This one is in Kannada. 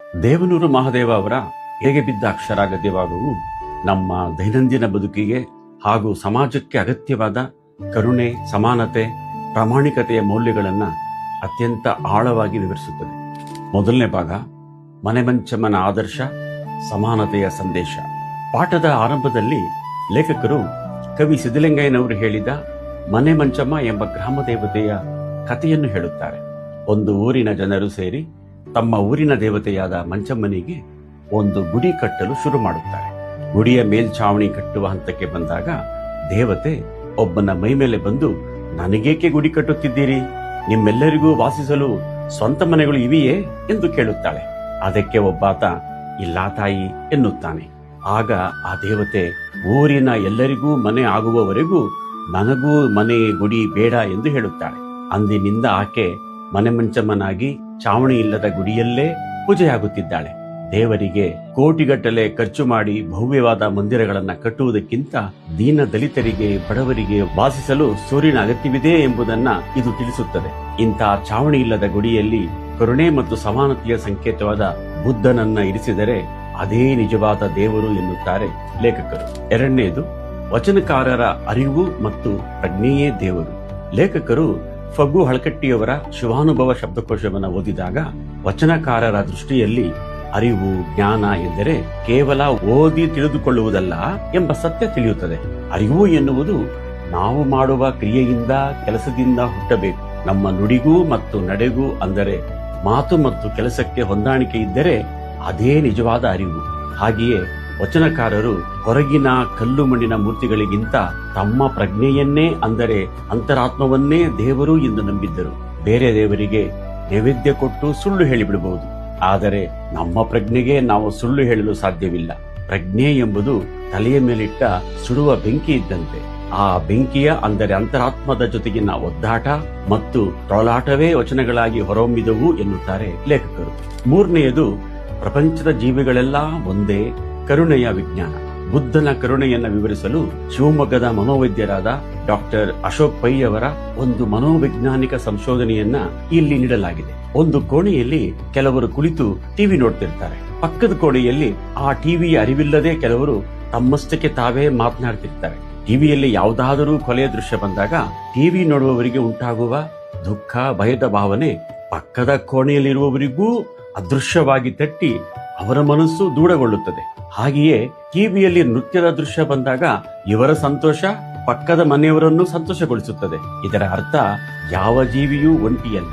ದೇವನೂರು ಮಹಾದೇವ ಅವರ ಹೇಗೆ ಬಿದ್ದ ಅಕ್ಷರಾಗದ್ಯವಾಗುವು ನಮ್ಮ ದೈನಂದಿನ ಬದುಕಿಗೆ ಹಾಗೂ ಸಮಾಜಕ್ಕೆ ಅಗತ್ಯವಾದ ಕರುಣೆ, ಸಮಾನತೆ, ಪ್ರಾಮಾಣಿಕತೆಯ ಮೌಲ್ಯಗಳನ್ನು ಅತ್ಯಂತ ಆಳವಾಗಿ ವಿವರಿಸುತ್ತದೆ. ಮೊದಲನೇ ಭಾಗ ಮನೆಮಂಚಮ್ಮನ ಆದರ್ಶ, ಸಮಾನತೆಯ ಸಂದೇಶ. ಪಾಠದ ಆರಂಭದಲ್ಲಿ ಲೇಖಕರು ಕವಿ ಸಿದ್ದಲಿಂಗಯ್ಯನವರು ಹೇಳಿದ ಮನೆ ಮಂಚಮ್ಮ ಎಂಬ ಗ್ರಾಮ ದೇವತೆಯ ಕಥೆಯನ್ನು ಹೇಳುತ್ತಾರೆ. ಒಂದು ಊರಿನ ಜನರು ಸೇರಿ ತಮ್ಮ ಊರಿನ ದೇವತೆಯಾದ ಮಂಚಮ್ಮನಿಗೆ ಒಂದು ಗುಡಿ ಕಟ್ಟಲು ಶುರು ಮಾಡುತ್ತಾರೆ. ಗುಡಿಯ ಮೇಲ್ಛಾವಣಿ ಕಟ್ಟುವ ಹಂತಕ್ಕೆ ಬಂದಾಗ ದೇವತೆ ಒಬ್ಬನ ಮೈ ಮೇಲೆ ಬಂದು, ನನಗೇಕೆ ಗುಡಿ ಕಟ್ಟುತ್ತಿದ್ದೀರಿ? ನಿಮ್ಮೆಲ್ಲರಿಗೂ ವಾಸಿಸಲು ಸ್ವಂತ ಮನೆಗಳು ಇವೆಯೇ ಎಂದು ಕೇಳುತ್ತಾಳೆ. ಅದಕ್ಕೆ ಒಬ್ಬಾತ, ಇಲ್ಲ ತಾಯಿ ಎನ್ನುತ್ತಾನೆ. ಆಗ ಆ ದೇವತೆ, ಊರಿನ ಎಲ್ಲರಿಗೂ ಮನೆ ಆಗುವವರೆಗೂ ನನಗೂ ಮನೆ ಗುಡಿ ಬೇಡ ಎಂದು ಹೇಳುತ್ತಾಳೆ. ಅಂದಿನಿಂದ ಆಕೆ ಮನೆ ಮಂಚಮ್ಮನಾಗಿ ಚಾವಣಿ ಇಲ್ಲದ ಗುಡಿಯಲ್ಲೇ ಪೂಜೆಯಾಗುತ್ತಿದ್ದಾಳೆ. ದೇವರಿಗೆ ಕೋಟಿಗಟ್ಟಲೆ ಖರ್ಚು ಮಾಡಿ ಭವ್ಯವಾದ ಮಂದಿರಗಳನ್ನ ಕಟ್ಟುವುದಕ್ಕಿಂತ ದೀನ ದಲಿತರಿಗೆ, ಬಡವರಿಗೆ ವಾಸಿಸಲು ಸೂರ್ಯನ ಅಗತ್ಯವಿದೆ ಎಂಬುದನ್ನ ಇದು ತಿಳಿಸುತ್ತದೆ. ಇಂತಹ ಚಾವಣಿ ಇಲ್ಲದ ಗುಡಿಯಲ್ಲಿ ಕರುಣೆ ಮತ್ತು ಸಮಾನತೆಯ ಸಂಕೇತವಾದ ಬುದ್ಧನನ್ನ ಇರಿಸಿದರೆ ಅದೇ ನಿಜವಾದ ದೇವರು ಎನ್ನುತ್ತಾರೆ ಲೇಖಕರು. ಎರಡನೆಯದು ವಚನಕಾರರ ಅರಿವು ಮತ್ತು ಪ್ರಜ್ಞೆಯೇ ದೇವರು. ಲೇಖಕರು ಫಗು ಹಳಕಟ್ಟಿಯವರ ಶಿವಾನುಭವ ಶಬ್ದಕೋಶವನ್ನು ಓದಿದಾಗ ವಚನಕಾರರ ದೃಷ್ಟಿಯಲ್ಲಿ ಅರಿವು, ಜ್ಞಾನ ಎಂದರೆ ಕೇವಲ ಓದಿ ತಿಳಿದುಕೊಳ್ಳುವುದಲ್ಲ ಎಂಬ ಸತ್ಯ ತಿಳಿಯುತ್ತದೆ. ಅರಿವು ಎನ್ನುವುದು ನಾವು ಮಾಡುವ ಕ್ರಿಯೆಯಿಂದ, ಕೆಲಸದಿಂದ ಹುಟ್ಟಬೇಕು. ನಮ್ಮ ನುಡಿಗೂ ಮತ್ತು ನಡೆಗೂ, ಅಂದರೆ ಮಾತು ಮತ್ತು ಕೆಲಸಕ್ಕೆ ಹೊಂದಾಣಿಕೆ ಇದ್ದರೆ ಅದೇ ನಿಜವಾದ ಅರಿವು. ಹಾಗೆಯೇ ವಚನಕಾರರು ಹೊರಗಿನ ಕಲ್ಲು ಮಣ್ಣಿನ ಮೂರ್ತಿಗಳಿಗಿಂತ ತಮ್ಮ ಪ್ರಜ್ಞೆಯನ್ನೇ, ಅಂದರೆ ಅಂತರಾತ್ಮವನ್ನೇ ದೇವರು ಎಂದು ನಂಬಿದ್ದರು. ಬೇರೆ ದೇವರಿಗೆ ನೈವೇದ್ಯ ಕೊಟ್ಟು ಸುಳ್ಳು ಹೇಳಿಬಿಡಬಹುದು, ಆದರೆ ನಮ್ಮ ಪ್ರಜ್ಞೆಗೆ ನಾವು ಸುಳ್ಳು ಹೇಳಲು ಸಾಧ್ಯವಿಲ್ಲ. ಪ್ರಜ್ಞೆ ಎಂಬುದು ತಲೆಯ ಮೇಲಿಟ್ಟ ಸುಡುವ ಬೆಂಕಿ ಇದ್ದಂತೆ. ಆ ಬೆಂಕಿಯ, ಅಂದರೆ ಅಂತರಾತ್ಮದ ಜೊತೆಗಿನ ಒದ್ದಾಟ ಮತ್ತು ತೊಳಲಾಟವೇ ವಚನಗಳಾಗಿ ಹೊರಹೊಮ್ಮಿದವು ಎನ್ನುತ್ತಾರೆ ಲೇಖಕರು. ಮೂರನೆಯದು ಪ್ರಪಂಚದ ಜೀವಿಗಳೆಲ್ಲ ಒಂದೇ, ಕರುಣೆಯ ವಿಜ್ಞಾನ. ಬುದ್ಧನ ಕರುಣೆಯನ್ನು ವಿವರಿಸಲು ಶಿವಮೊಗ್ಗದ ಮನೋವೈದ್ಯರಾದ ಡಾಕ್ಟರ್ ಅಶೋಕ್ ಪೈ ಅವರ ಒಂದು ಮನೋವೈಜ್ಞಾನಿಕ ಸಂಶೋಧನೆಯನ್ನ ಇಲ್ಲಿ ನೀಡಲಾಗಿದೆ. ಒಂದು ಕೋಣೆಯಲ್ಲಿ ಕೆಲವರು ಕುಳಿತು ಟಿವಿ ನೋಡ್ತಿರ್ತಾರೆ. ಪಕ್ಕದ ಕೋಣೆಯಲ್ಲಿ ಆ ಟಿವಿಯ ಅರಿವಿಲ್ಲದೆ ಕೆಲವರು ತಮ್ಮಷ್ಟಕ್ಕೆ ತಾವೇ ಮಾತನಾಡ್ತಿರ್ತಾರೆ. ಟಿವಿಯಲ್ಲಿ ಯಾವುದಾದರೂ ಕೊಲೆಯ ದೃಶ್ಯ ಬಂದಾಗ ಟಿವಿ ನೋಡುವವರಿಗೆ ಉಂಟಾಗುವ ದುಃಖ, ಭಯದ ಭಾವನೆ ಪಕ್ಕದ ಕೋಣೆಯಲ್ಲಿರುವವರಿಗೂ ಅದೃಶ್ಯವಾಗಿ ತಟ್ಟಿ ಅವರ ಮನಸ್ಸು ದೂಢಗೊಳ್ಳುತ್ತದೆ. ಹಾಗೆಯೇ ಟಿವಿಯಲ್ಲಿ ನೃತ್ಯದ ದೃಶ್ಯ ಬಂದಾಗ ಇವರ ಸಂತೋಷ ಪಕ್ಕದ ಮನೆಯವರನ್ನು ಸಂತೋಷಗೊಳಿಸುತ್ತದೆ. ಇದರ ಅರ್ಥ ಯಾವ ಜೀವಿಯೂ ಒಂಟಿಯಲ್ಲ.